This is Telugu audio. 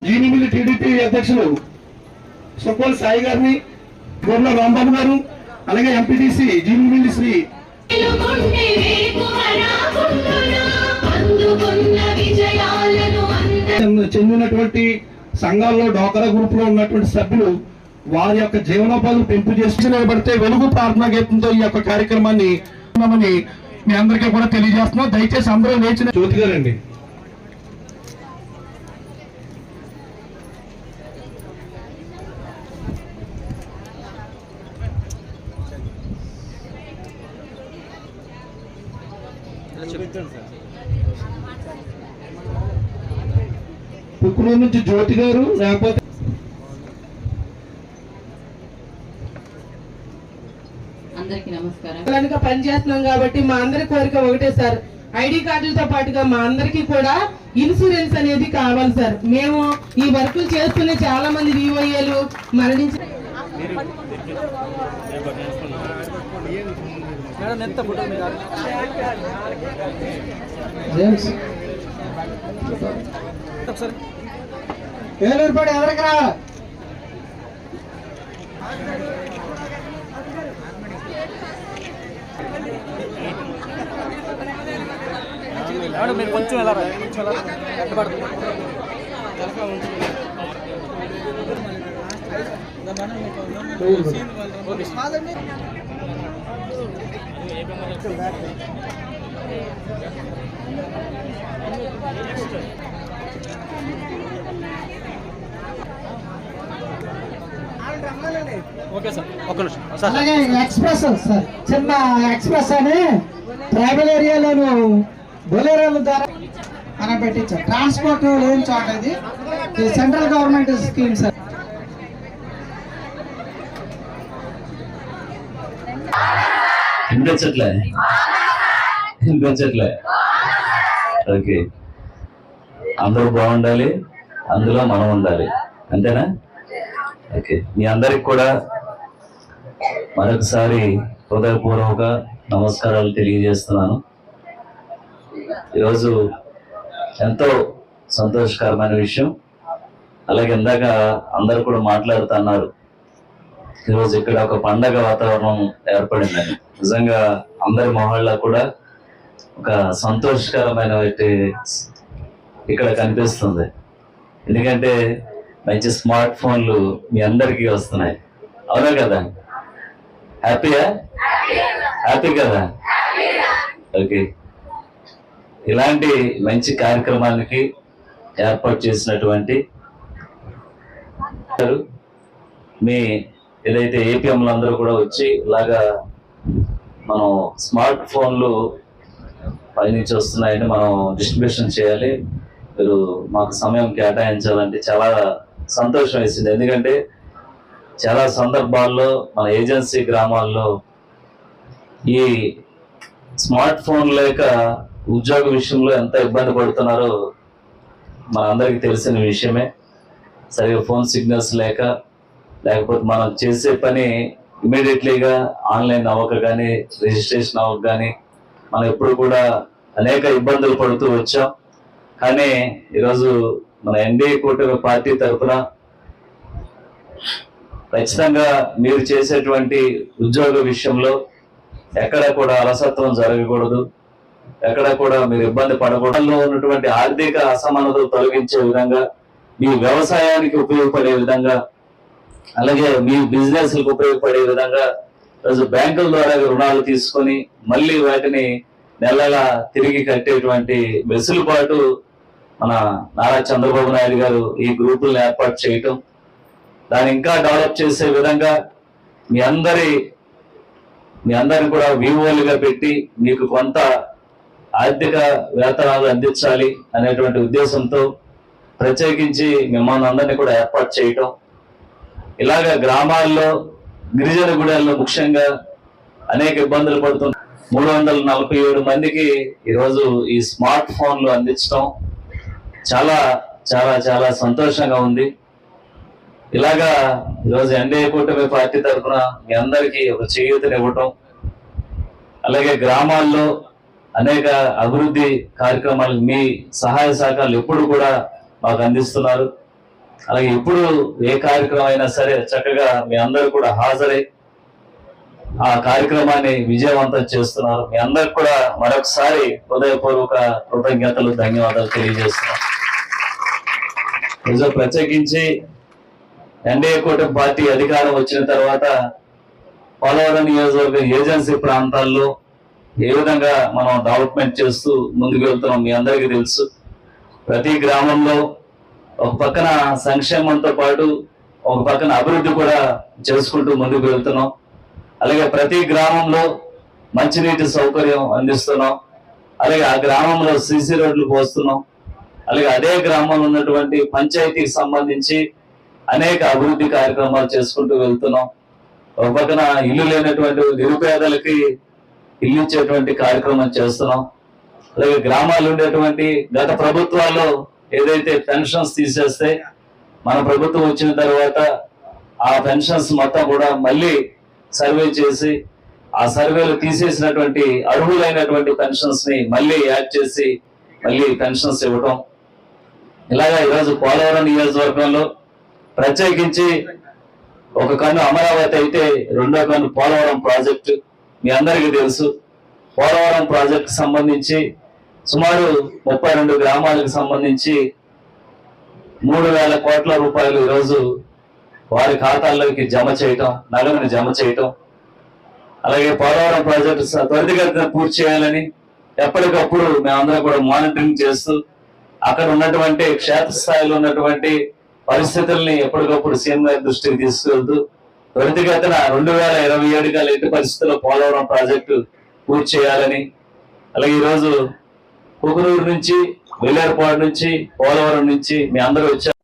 జీనిమిల్లి టీడీపీ అధ్యక్షులు సుకోల్ సాయి గారిని, గోర్ల రాంబాబు గారు, అలాగే ఎంపీటీసీ జీనిమిల్లి శ్రీ చెందినటువంటి సంఘాల్లో డోకరా గ్రూప్ లో ఉన్నటువంటి సభ్యులు వారి యొక్క జీవనోపాధులు పెంపు చేసి నిలబడితే వెలుగు ప్రార్థనా గీతంతో ఈ యొక్క కార్యక్రమాన్ని మీ అందరికీ కూడా తెలియజేస్తున్నాం. దయచేసి అందరూ లేచిన జ్యోతి గారండి. పుక్కునూరు నుంచి జ్యోతి గారు, లేకపోతే అందరికీ నమస్కారం. పనిచేస్తున్నాం కాబట్టి మా అందరి కోరిక ఒకటే సార్, ఐడి కార్డులతో పాటుగా మా అందరికీ కూడా ఇన్సూరెన్స్ అనేది కావాలి సార్. మేము ఈ వర్కులు చేస్తూనే చాలా మంది వివోఏలు మరణించి ఏలూరుపాడు ఎవరికి రావాలి? మీరు కొంచెం ఎలా ఓకే సార్, ఒక్క నిమిషం. అలాగే ఎక్స్ప్రెస్ సార్, చిన్న ఎక్స్ప్రెస్ అని ట్రైబల్ ఏరియాలోను బొలేరోల ద్వారా మనం పెట్టించాం. ట్రాన్స్పోర్ట్ లేని చోట ఇది సెంట్రల్ గవర్నమెంట్ స్కీమ్ సార్. వినిపించట్లే ఓకే, అందరూ బాగుండాలి, అందులో మనం ఉండాలి, అంతేనా? ఓకే, మీ అందరికి కూడా మరొకసారి హృదయపూర్వక నమస్కారాలు తెలియజేస్తున్నాను. ఈరోజు ఎంతో సంతోషకరమైన విషయం. అలాగే ఇందాక అందరు కూడా మాట్లాడుతున్నారు, ఈరోజు ఇక్కడ ఒక పండగ వాతావరణం ఏర్పడిందని. నిజంగా అందరి మొహాల్లో కూడా ఒక సంతోషకరమైన ఇక్కడ కనిపిస్తుంది. ఎందుకంటే మంచి స్మార్ట్ ఫోన్లు మీ అందరికీ వస్తున్నాయి, అవునా కదా? హ్యాపీయా? హ్యాపీ కదా? ఓకే, ఇలాంటి మంచి కార్యక్రమానికి ఏర్పాటు చేసినటువంటి మీ ఏదైతే ఏపీఎంలు అందరూ కూడా వచ్చి ఇలాగా మనం స్మార్ట్ ఫోన్లు పైనుంచి వస్తున్నాయని మనం డిస్ట్రిబ్యూషన్ చేయాలి, మీరు మాకు సమయం కేటాయించాలంటే చాలా సంతోషం వేసింది. ఎందుకంటే చాలా సందర్భాల్లో మన ఏజెన్సీ గ్రామాల్లో ఈ స్మార్ట్ ఫోన్ లేక ఉద్యోగ విషయంలో ఎంత ఇబ్బంది పడుతున్నారో మన అందరికీ తెలిసిన విషయమే. సరిగా ఫోన్ సిగ్నల్స్ లేకపోతే మనం చేసే పని ఇమీడియట్లీగా ఆన్లైన్ అవ్వక కానీ, రిజిస్ట్రేషన్ అవ్వక కానీ మనం ఎప్పుడు కూడా అనేక ఇబ్బందులు పడుతూ వచ్చాం. కానీ ఈరోజు మన ఎన్డీఏ కూటమి పార్టీ తరఫున ఖచ్చితంగా మీరు చేసేటువంటి ఉద్యోగ విషయంలో ఎక్కడ కూడా అలసత్వం జరగకూడదు, ఎక్కడ కూడా మీరు ఇబ్బంది పడకూడదు. ఉన్నటువంటి ఆర్థిక అసమానతలు తొలగించే విధంగా, మీ వ్యవసాయానికి ఉపయోగపడే విధంగా, అలాగే మీ బిజినెస్లకు ఉపయోగపడే విధంగా ఈరోజు బ్యాంకుల ద్వారా రుణాలు తీసుకొని మళ్ళీ వాటిని నెలలా తిరిగి కట్టేటువంటి వెసులుబాటు మన నారా చంద్రబాబు నాయుడు గారు ఈ గ్రూపులను ఏర్పాటు చేయటం, దాన్ని ఇంకా డెవలప్ చేసే విధంగా మీ అందరిని కూడా వివోలుగా పెట్టి మీకు కొంత ఆర్థిక వేతనాలు అందించాలి అనేటువంటి ఉద్దేశంతో ప్రత్యేకించి మిమ్మల్ని అందరినీ కూడా ఏర్పాటు చేయటం. ఇలాగా గ్రామాల్లో, గిరిజన గుడాల్లో ముఖ్యంగా అనేక ఇబ్బందులు పడుతున్న 347 మందికి ఈరోజు ఈ స్మార్ట్ ఫోన్లు అందించడం చాలా చాలా చాలా సంతోషంగా ఉంది. ఇలాగా ఈరోజు ఎన్డీఏ కూటమి పార్టీ తరఫున మీ అందరికీ ఒక చేయూతనివ్వటం, అలాగే గ్రామాల్లో అనేక అభివృద్ధి కార్యక్రమాలు మీ సహాయ సహకారాలు ఎప్పుడు కూడా మాకు అందిస్తున్నారు. అలాగే ఇప్పుడు ఏ కార్యక్రమం అయినా సరే చక్కగా మీ అందరూ కూడా హాజరై ఆ కార్యక్రమాన్ని విజయవంతం చేస్తున్నారు. మీ అందరికి కూడా మరొకసారి హృదయపూర్వక కృతజ్ఞతలు, ధన్యవాదాలు తెలియజేస్తున్నాం. నిజం ప్రత్యేకించి ఎన్డీఏ కూటమి పార్టీ అధికారం వచ్చిన తర్వాత పోలవరం నియోజకవర్గ ఏజెన్సీ ప్రాంతాల్లో ఏ విధంగా మనం డెవలప్మెంట్ చేస్తూ ముందుకు వెళ్తున్నాం మీ అందరికీ తెలుసు. ప్రతి గ్రామంలో ఒక పక్కన సంక్షేమంతో పాటు ఒక పక్కన అభివృద్ధి కూడా చేసుకుంటూ ముందుకు వెళ్తున్నాం. అలాగే ప్రతి గ్రామంలో మంచినీటి సౌకర్యం అందిస్తున్నాం. అలాగే ఆ గ్రామంలో సీసీ రోడ్లు పోస్తున్నాం. అలాగే అదే గ్రామంలో ఉన్నటువంటి పంచాయతీకి సంబంధించి అనేక అభివృద్ధి కార్యక్రమాలు చేసుకుంటూ వెళ్తున్నాం. ఒక పక్కన ఇల్లు లేనటువంటి నిరుపేదలకి ఇల్లు ఇచ్చేటువంటి కార్యక్రమం చేస్తున్నాం. అలాగే గ్రామాల్లో ఉండేటువంటి గత ప్రభుత్వాల్లో ఏదైతే పెన్షన్స్ తీసేస్తే మన ప్రభుత్వం వచ్చిన తర్వాత ఆ పెన్షన్స్ మొత్తం కూడా మళ్ళీ సర్వే చేసి ఆ సర్వేలో తీసేసినటువంటి అర్హులైనటువంటి పెన్షన్స్ ని మళ్ళీ యాడ్ చేసి మళ్ళీ పెన్షన్స్ ఇవ్వటం. ఇలాగా ఈరోజు పోలవరం నియోజకవర్గంలో ప్రత్యేకించి ఒక కన్ను అమరావతి అయితే రెండో కన్ను పోలవరం ప్రాజెక్టు. మీ అందరికీ తెలుసు పోలవరం ప్రాజెక్టు సంబంధించి సుమారు 32 గ్రామాలకు సంబంధించి 3,000 కోట్ల రూపాయలు ఈరోజు వారి ఖాతాల్లోకి జమ చేయటం, నగదుని జమ చేయటం. అలాగే పోలవరం ప్రాజెక్టు త్వరితగతిన పూర్తి చేయాలని ఎప్పటికప్పుడు మేమందరం కూడా మానిటరింగ్ చేస్తూ అక్కడ ఉన్నటువంటి క్షేత్రస్థాయిలో ఉన్నటువంటి పరిస్థితుల్ని ఎప్పటికప్పుడు సీఎం గారి దృష్టికి తీసుకెళ్తూ త్వరితగతిన 2027 కల్లా ఎట్టి పరిస్థితుల్లో పోలవరం ప్రాజెక్టు పూర్తి చేయాలని. అలాగే ఈరోజు కుకునూరు నుంచి, వెల్లేరుపాడు నుంచి, పోలవరం నుంచి మీ అందరూ వచ్చారు.